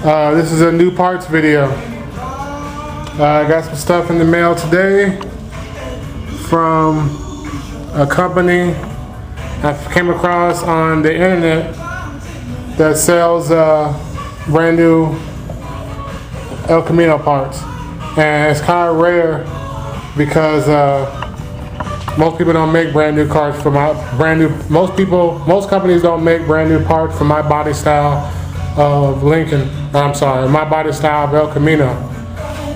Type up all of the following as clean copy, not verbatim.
This is a new parts video. I got some stuff in the mail today from a company I came across on the internet that sells brand new El Camino parts. And it's kind of rare because most people don't make brand new parts for my most companies don't make brand new parts for my body style of Lincoln. My body style of El Camino.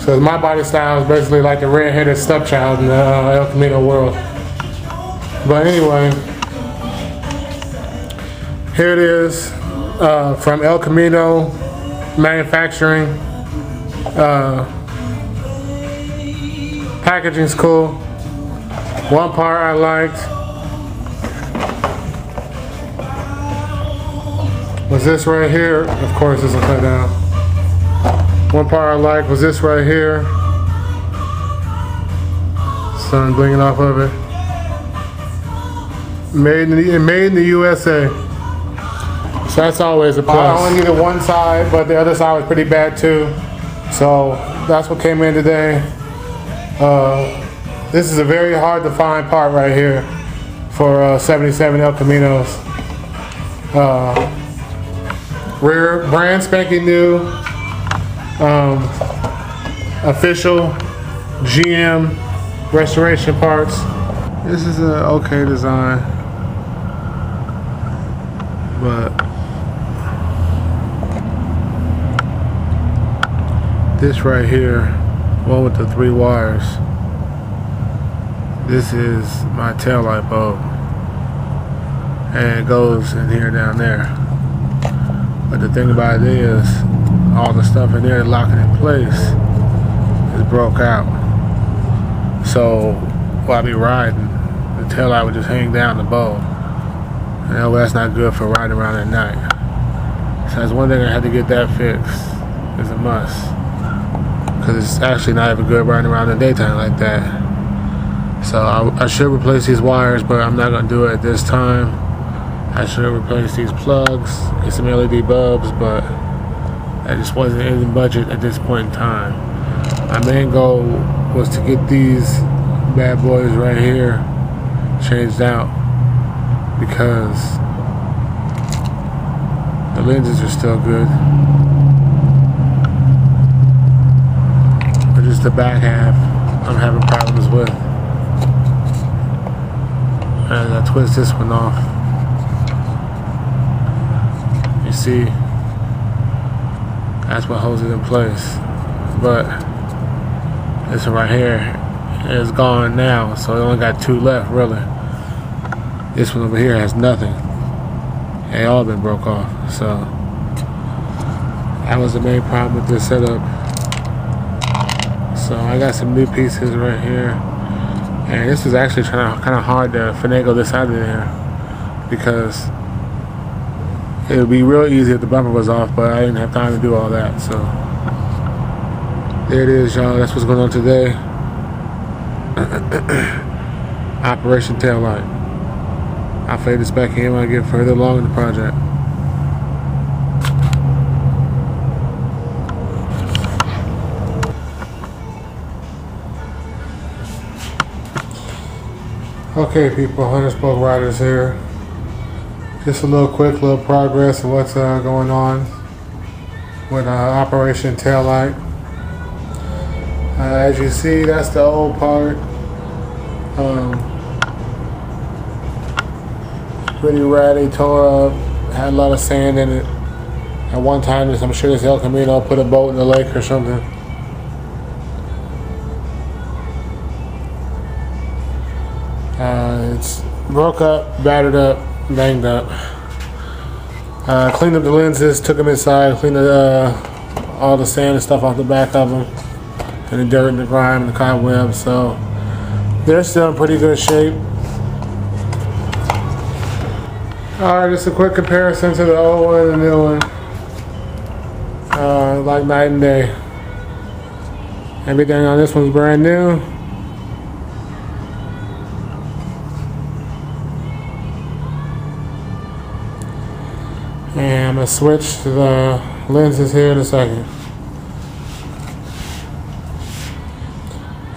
So my body style is basically like the red-headed stepchild in the El Camino world. But anyway, here it is from El Camino Manufacturing. Packaging's cool. One part I liked was this right here. Of course, this will cut down. One part I liked was this right here. Sun blinking off of it. Made in the USA. So that's always a plus. I only needed one side, but the other side was pretty bad too. So that's what came in today. This is a very hard to find part right here for 77 El Caminos. Rear brand spanking new, official GM restoration parts. This is an okay design, but this right here, one with the 3 wires, this is my taillight bulb, and it goes in here down there. But the thing about it is, all the stuff in there locking in place is broke out. So while I be riding, the taillight would just hang down the bulb. And that's not good for riding around at night. So that's one thing I had to get that fixed. It's a must. Because it's actually not even good riding around in the daytime like that. So I should replace these wires, but I'm not going to do it at this time. I should replace these plugs and some LED bulbs, but that just wasn't in the budget at this point in time. My main goal was to get these bad boys right here changed out because the lenses are still good. But just the back half I'm having problems with. And I twist this one off. You see, that's what holds it in place. But this one right here is gone now, so it only got 2 left really. This one over here has nothing. They all been broke off. So that was the main problem with this setup. So I got some new pieces right here. And this was actually kind of hard to finagle this out of there because it would be real easy if the bumper was off, but I didn't have time to do all that. So there it is, y'all. That's what's going on today. Operation Taillight. I'll fade this back in when I get further along in the project. Okay, people, 100 Spoke Riders here. Just a quick little progress of what's going on with Operation Taillight. As you see, that's the old part. Pretty ratty, tore up, had a lot of sand in it. At one time, I'm sure this El Camino put a boat in the lake or something. It's broke up, battered up, banged up. Cleaned up the lenses, took them inside, cleaned all the sand and stuff off the back of them, and the dirt and the grime and the cobweb. So they're still in pretty good shape. Alright, just a quick comparison to the old one and the new one. Like night and day. Everything on this one's brand new. And I'm going to switch to the lenses here in a second.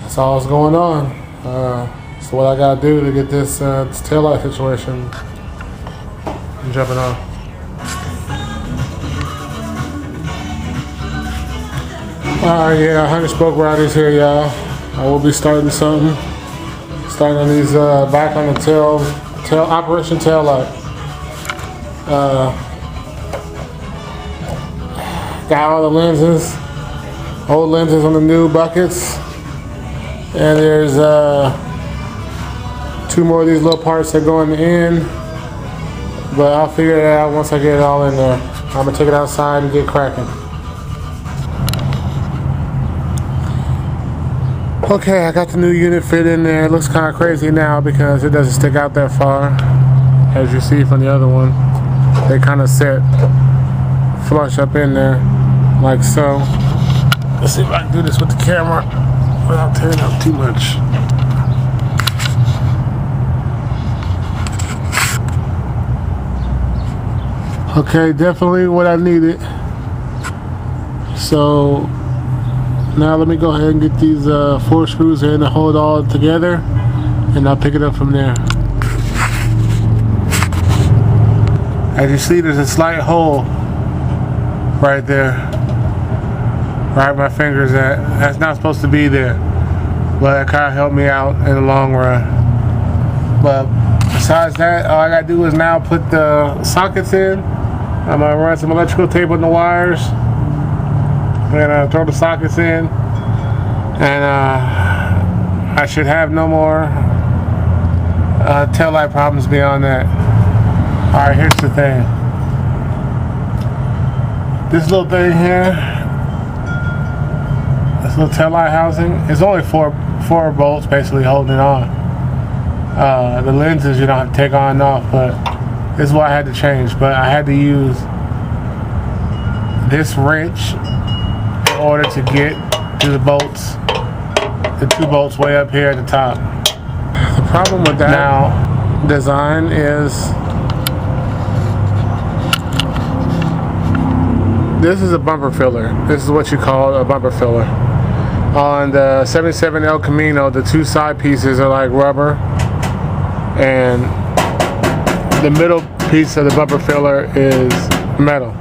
That's all that's going on. So what I gotta do to get this taillight situation jumping off. Alright, yeah, 100 spoke riders here, y'all. I will be starting something. Starting on these back on the tail operation tail light. Got all the lenses, old lenses on the new buckets, and there's 2 more of these little parts that go in the end. But I'll figure it out once I get it all in there. I'm gonna take it outside and get cracking. Okay, I got the new unit fit in there. It looks kind of crazy now because it doesn't stick out that far. As you see from the other one, they kind of set flush up in there, like so. Let's see if I can do this with the camera without tearing up too much. Okay, definitely what I needed. So now let me go ahead and get these 4 screws in to hold it all together, and I'll pick it up from there. As you see, there's a slight hole right there, right where my finger's at. That's not supposed to be there, but it kind of helped me out in the long run. But besides that, all I gotta do is now put the sockets in. I'm gonna run some electrical tape on the wires, and throw the sockets in, and I should have no more tail light problems beyond that. Alright, here's the thing. This little thing here, this little tail light housing, is only four bolts basically holding it on. The lenses you don't have to take on and off, but this is what I had to change. But I had to use this wrench in order to get to the bolts, the 2 bolts way up here at the top. The problem with that now design is this is a bumper filler. This is what you call a bumper filler. On the 77 El Camino, the 2 side pieces are like rubber, and the middle piece of the bumper filler is metal.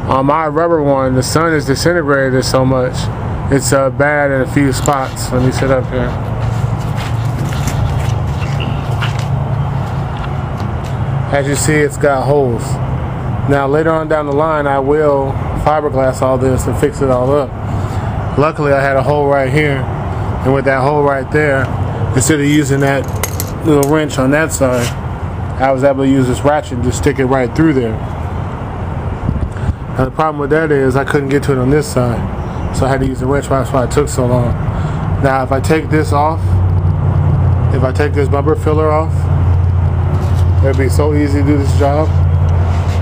On my rubber one, the sun has disintegrated so much, it's bad in a few spots. Let me sit up here. As you see, it's got holes. Now later on down the line, I will fiberglass all this and fix it all up. Luckily, I had a hole right here, and with that hole right there, instead of using that little wrench on that side, I was able to use this ratchet and just stick it right through there. Now the problem with that is I couldn't get to it on this side, so I had to use the wrench. That's why it took so long. Now if I take this off, if I take this bumper filler off, it'd be so easy to do this job.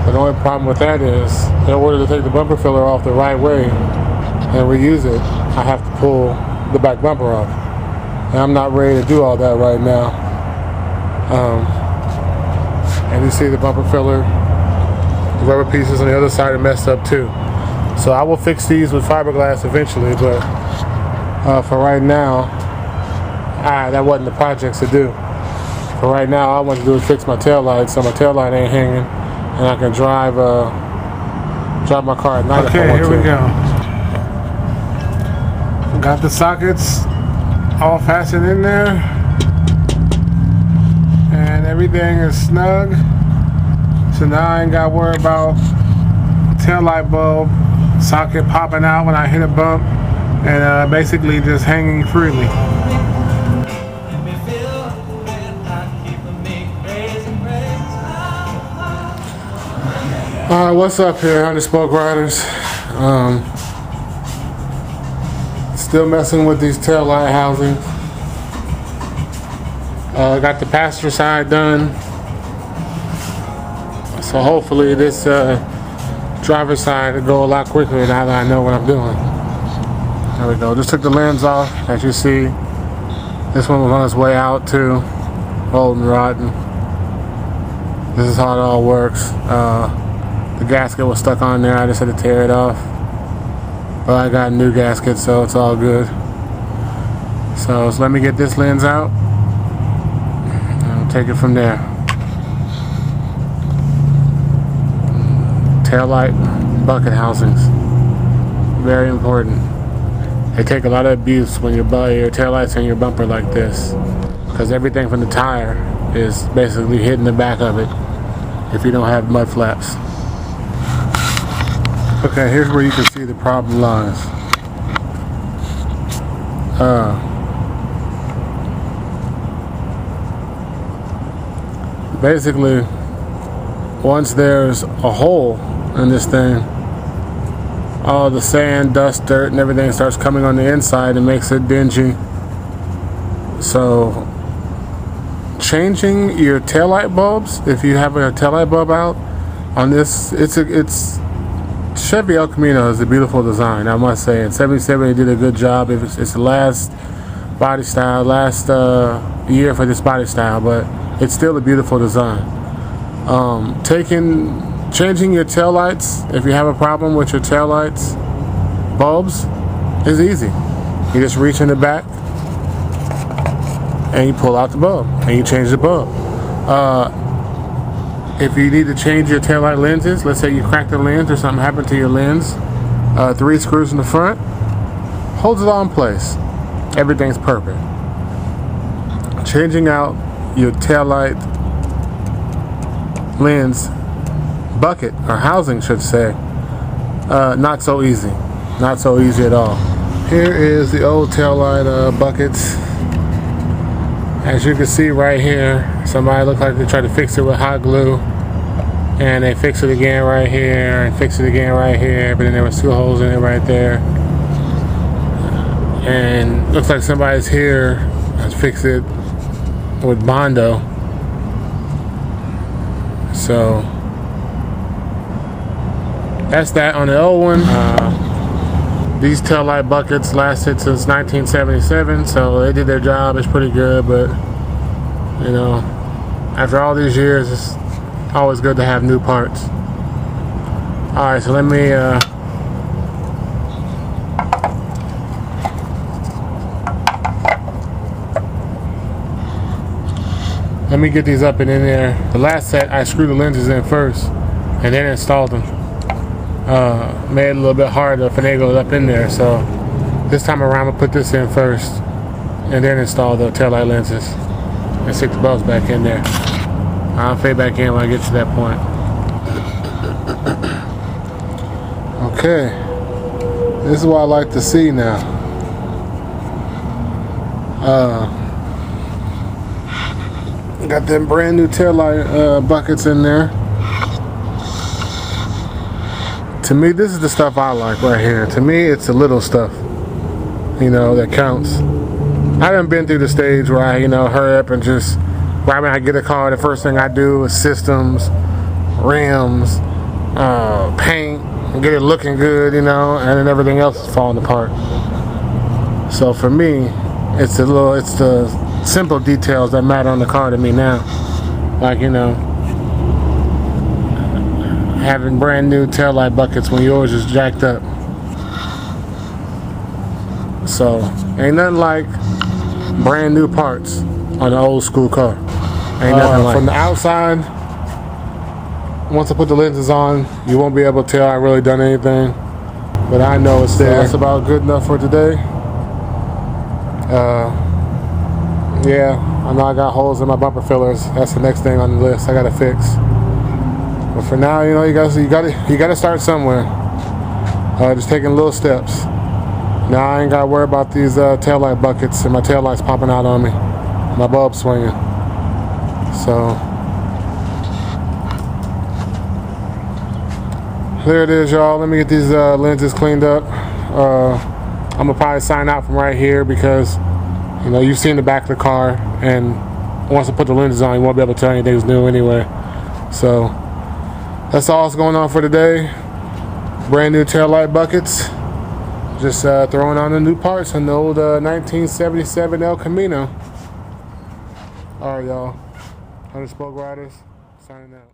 But the only problem with that is, in order to take the bumper filler off the right way and reuse it, I have to pull the back bumper off. And I'm not ready to do all that right now. And you see the bumper filler, the rubber pieces on the other side are messed up too. So I will fix these with fiberglass eventually, but for right now, that wasn't the projects to do. For right now, all I want to do is fix my tail light so my tail light ain't hanging, and I can drive my car at night. Okay, here we go. Got the sockets all fastened in there, and everything is snug. So now I ain't got to worry about tail light bulb socket popping out when I hit a bump, and basically just hanging freely. Alright, what's up here, 100 Spoke Riders? Still messing with these tail light housings. Got the passenger side done. So hopefully this driver's side will go a lot quicker now that I know what I'm doing. There we go. Just took the lens off, as you see. This one was on its way out too, old and rotten. This is how it all works. The gasket was stuck on there. I just had to tear it off. But I got a new gasket, so it's all good. So let me get this lens out. And we'll take it from there. Taillight bucket housings. Very important. They take a lot of abuse when your taillights and your bumper like this, because everything from the tire is basically hitting the back of it if you don't have mud flaps. Okay, here's where you can see the problem lies. Basically, once there's a hole in this thing, all the sand, dust, dirt, and everything starts coming on the inside and makes it dingy. So changing your taillight bulbs, if you have a taillight bulb out on this, it's Chevy El Camino is a beautiful design, I must say. And 77 did a good job. It's the last body style, last year for this body style, but it's still a beautiful design. Changing your taillights, if you have a problem with your taillights bulbs, is easy. You just reach in the back and you pull out the bulb and you change the bulb. If you need to change your taillight lenses, let's say you cracked the lens or something happened to your lens, 3 screws in the front, holds it all in place. Everything's perfect. Changing out your taillight lens bucket, or housing should say, not so easy. Not so easy at all. Here is the old taillight buckets. As you can see right here, somebody looked like they tried to fix it with hot glue, and they fix it again right here and fix it again right here, but then there was 2 holes in it right there, and looks like somebody's here has fixed it with Bondo. So that's that on the old one. These taillight buckets lasted since 1977, so they did their job. It's pretty good, but you know, after all these years, it's always good to have new parts. Alright, so let me get these up and in there. The last set, I screwed the lenses in first and then installed them. Made it a little bit hard to finagle it up in there, so this time around I'm gonna put this in first and then install the taillight lenses and stick the bulbs back in there. I'll fade back in when I get to that point. Okay, this is what I like to see now. Got them brand new taillight buckets in there. To me, this is the stuff I like right here. To me, it's the little stuff, you know, that counts. I haven't been through the stage where I, hurry up and just, right when I get a car, the first thing I do is systems, rims, paint, and get it looking good, and then everything else is falling apart. So for me, it's the simple details that matter on the car to me now. Like, having brand new taillight buckets when yours is jacked up. So ain't nothing like brand new parts on an old school car. Ain't nothing like. From the outside, once I put the lenses on, you won't be able to tell I really done anything, but I know it's there. So that's about good enough for today. Yeah, I know I got holes in my bumper fillers. That's the next thing on the list I gotta fix. But for now, you gotta start somewhere. Just taking little steps. Now I ain't gotta worry about these taillight buckets and my taillights popping out on me, my bulb swinging. So there it is, y'all. Let me get these lenses cleaned up. I'm gonna probably sign out from right here because you've seen the back of the car, and once I put the lenses on, you won't be able to tell anything's new anyway. So that's all that's going on for today. Brand new taillight buckets. Just throwing on the new parts on the old 1977 El Camino. Alright, y'all. Underspoke Riders, signing out.